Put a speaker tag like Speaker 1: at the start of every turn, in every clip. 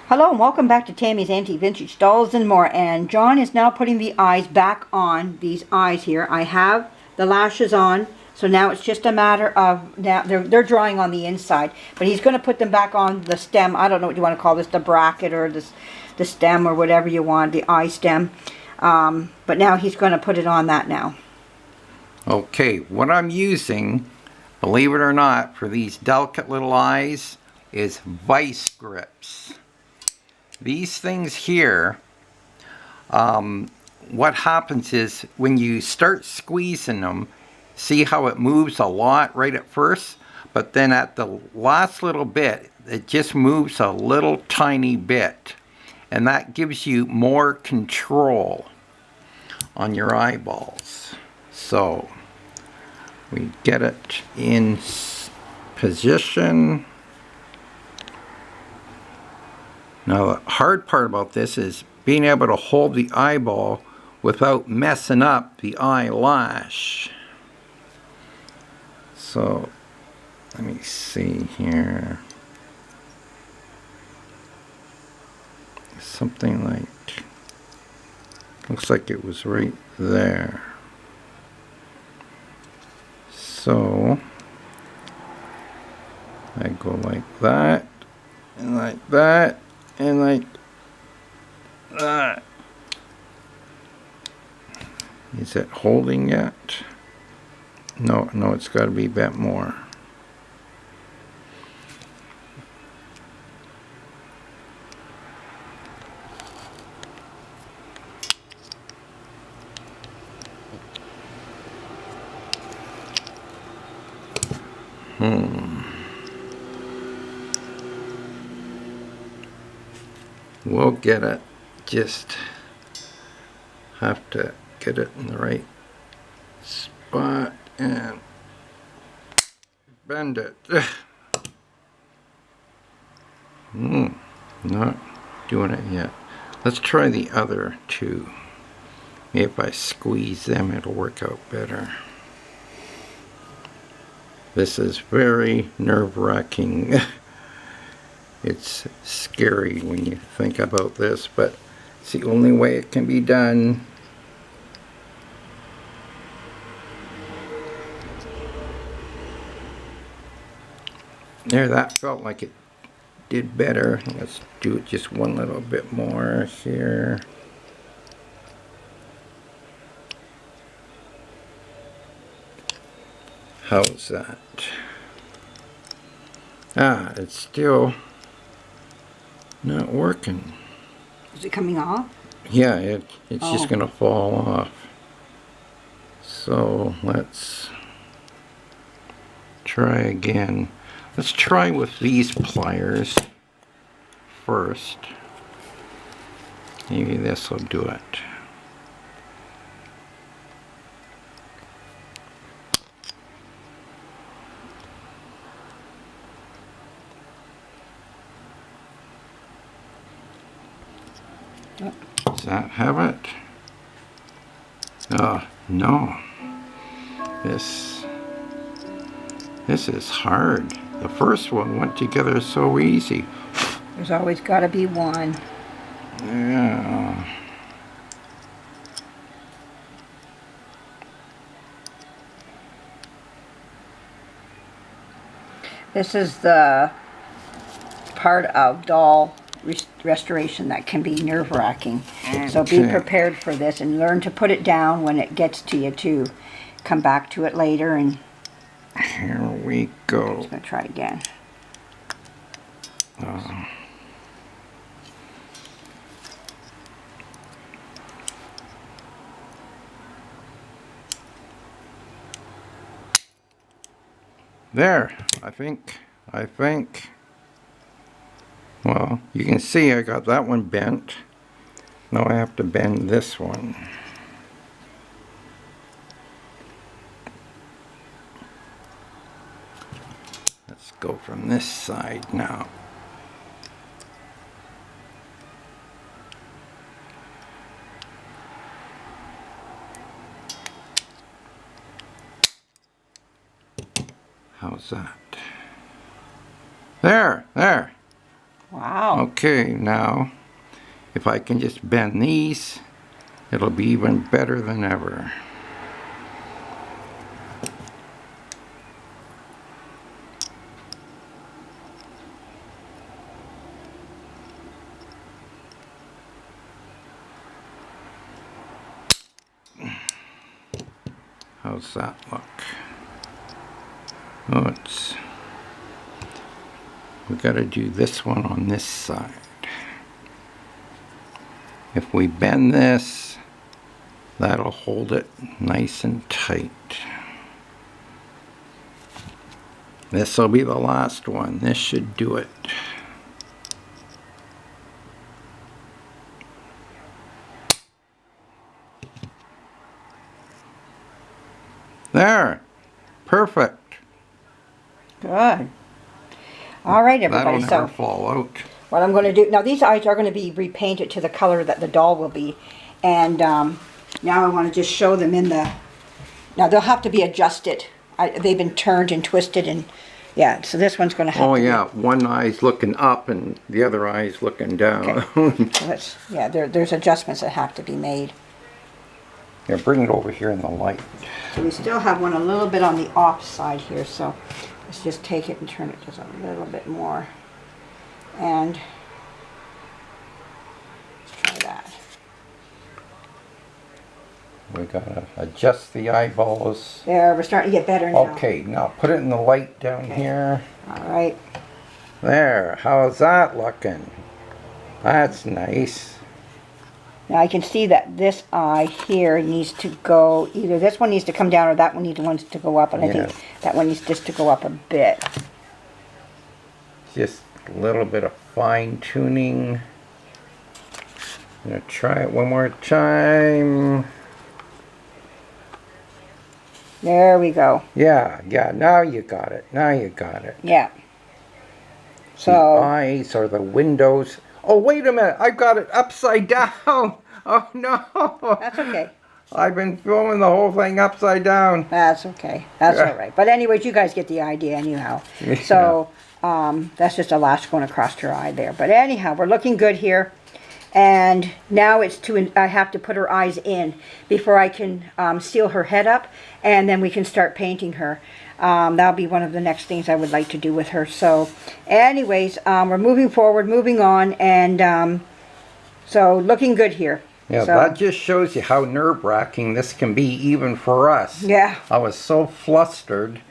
Speaker 1: Hello and welcome back to Tammy's Antique Vintage Dolls and More. And John is now putting the eyes back on, these eyes here. I have the lashes on, so now it's just a matter of, now they're drawing on the inside. But he's going to put them back on the stem. I don't know what you want to call this, the bracket or this, the stem or whatever you want, the eye stem. But now he's going to put it on that now.
Speaker 2: Okay, what I'm using, believe it or not, for these delicate little eyes is vice grips. These things here, what happens is when you start squeezing them, see how it moves a lot right at first, but then at the last little bit, it just moves a little tiny bit. And that gives you more control on your eyeballs. So, we get it in position. Now the hard part about this is being able to hold the eyeball without messing up the eyelash. So let me see here. Something like, looks like it was right there. So I go like that, and like that, and like that. Is it holding yet? No, it's got to be a bit more. We'll get it. Just have to get it in the right spot and bend it. Not doing it yet. Let's try the other two. Maybe if I squeeze them, it'll work out better. This is very nerve-wracking. It's scary when you think about this, but it's the only way it can be done. There, that felt like it did better. Let's do it just one little bit more here. How's that? Ah, it's still not working.
Speaker 1: Is it coming off?
Speaker 2: Yeah, it's just gonna fall off. So let's try again. Let's try with these pliers first. Maybe this will do it. Does that have it? Oh, no. This is hard. The first one went together so easy.
Speaker 1: There's always got to be one.
Speaker 2: Yeah.
Speaker 1: This is the part of doll restoration that can be nerve-wracking. Okay. So be prepared for this and learn to put it down when it gets to you too. Come back to it later and
Speaker 2: here we go.
Speaker 1: I'm just going to try again.
Speaker 2: There, I think, well, you can see I got that one bent. Now I have to bend this one. Let's go from this side now. How's that? There.
Speaker 1: Wow.
Speaker 2: Okay, now, if I can just bend these, it'll be even better than ever. How's that look? Oh, we got to do this one on this side. If we bend this, that'll hold it nice and tight. This will be the last one. This should do it. There. Perfect.
Speaker 1: Good. All right, everybody.
Speaker 2: That'll never fall out.
Speaker 1: What I'm going to do now, these eyes are going to be repainted to the color that the doll will be, and now I want to just show them in the. Now they'll have to be adjusted. They've been turned and twisted, and yeah. So this one's going to have.
Speaker 2: Oh
Speaker 1: to
Speaker 2: yeah, one eye's looking up and the other eye's looking down.
Speaker 1: Okay. So yeah, there's adjustments that have to be made.
Speaker 2: Yeah, bring it over here in the light.
Speaker 1: So we still have one a little bit on the off side here, so let's just take it and turn it just a little bit more. And let's try that.
Speaker 2: We gotta adjust the eyeballs.
Speaker 1: There, we're starting to get better now.
Speaker 2: Okay, now put it in the light down here.
Speaker 1: All right.
Speaker 2: There, how's that looking? That's nice.
Speaker 1: Now I can see that this eye here needs to go, either this one needs to come down or that one needs to go up, and I think that one needs just to go up a bit.
Speaker 2: Just a little bit of fine tuning. I'm gonna try it one more time.
Speaker 1: There we go.
Speaker 2: Yeah, now you got it. Now you got it.
Speaker 1: Yeah.
Speaker 2: The
Speaker 1: So
Speaker 2: eyes are the windows. Oh, wait a minute. I've got it upside down. Oh, no.
Speaker 1: that's okay.
Speaker 2: I've been filming the whole thing upside down.
Speaker 1: That's okay. That's
Speaker 2: Yeah.
Speaker 1: all right. But anyways, you guys get the idea anyhow. So that's just a lash going across her eye there. But anyhow, we're looking good here. And now it's I have to put her eyes in before I can seal her head up, and then we can start painting her. That'll be one of the next things I would like to do with her. So anyways, we're moving forward, moving on, and so looking good here.
Speaker 2: Yeah,
Speaker 1: so,
Speaker 2: that just shows you how nerve-wracking this can be even for us.
Speaker 1: Yeah.
Speaker 2: I was so flustered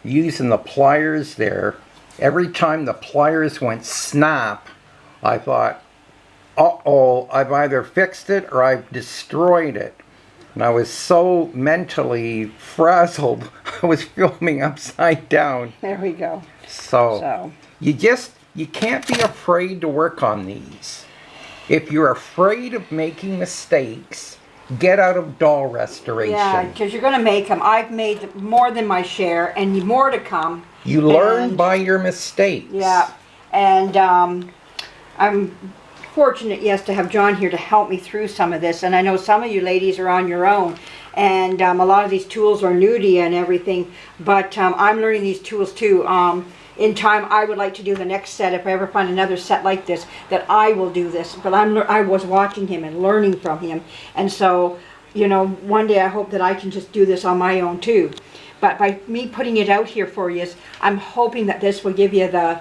Speaker 2: using the pliers there. Every time the pliers went snap, I thought, uh-oh, I've either fixed it or I've destroyed it. And I was so mentally frazzled, I was filming upside down.
Speaker 1: There we go.
Speaker 2: So you can't be afraid to work on these. If you're afraid of making mistakes, get out of doll restoration.
Speaker 1: Yeah, because you're going to make them. I've made more than my share, and more to come.
Speaker 2: You learn by your mistakes.
Speaker 1: Yeah, and I'm fortunate, yes, to have John here to help me through some of this. And I know some of you ladies are on your own, and a lot of these tools are new to you and everything. But I'm learning these tools too. In time, I would like to do the next set. If I ever find another set like this, that I will do this. But I was watching him and learning from him, and so, you know, one day I hope that I can just do this on my own too. But by me putting it out here for you, I'm hoping that this will give you the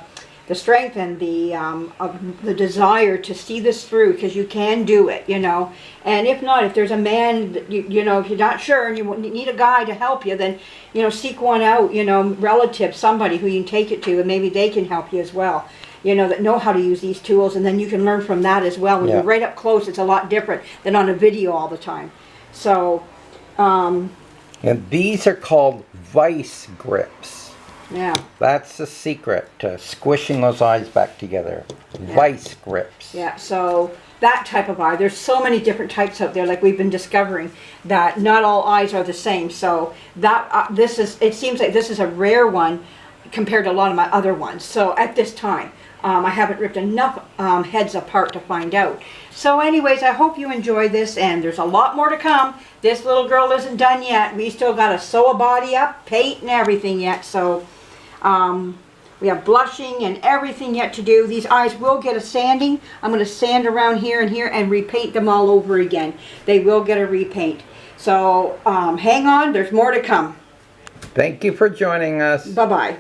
Speaker 1: strength and the desire to see this through, because you can do it, you know. And if not, if there's a man, you know, if you're not sure and you need a guy to help you, then, you know, seek one out, you know, relative, somebody who you can take it to, and maybe they can help you as well, you know, that know how to use these tools, and then you can learn from that as well. When you're right up close, it's a lot different than on a video all the time. So,
Speaker 2: and these are called vice grips.
Speaker 1: yeah.
Speaker 2: That's the secret to squishing those eyes back together. Yeah. Vice grips.
Speaker 1: Yeah, so that type of eye, there's so many different types out there, like we've been discovering, that not all eyes are the same. So that it seems like this is a rare one compared to a lot of my other ones. So at this time, I haven't ripped enough heads apart to find out. So anyways, I hope you enjoy this, and there's a lot more to come. This little girl isn't done yet. We still got to sew a body up, paint and everything yet. So We have blushing and everything yet to do. These eyes will get a sanding. I'm going to sand around here and here and repaint them all over again. They will get a repaint. So hang on, there's more to come.
Speaker 2: Thank you for joining us.
Speaker 1: Bye-bye.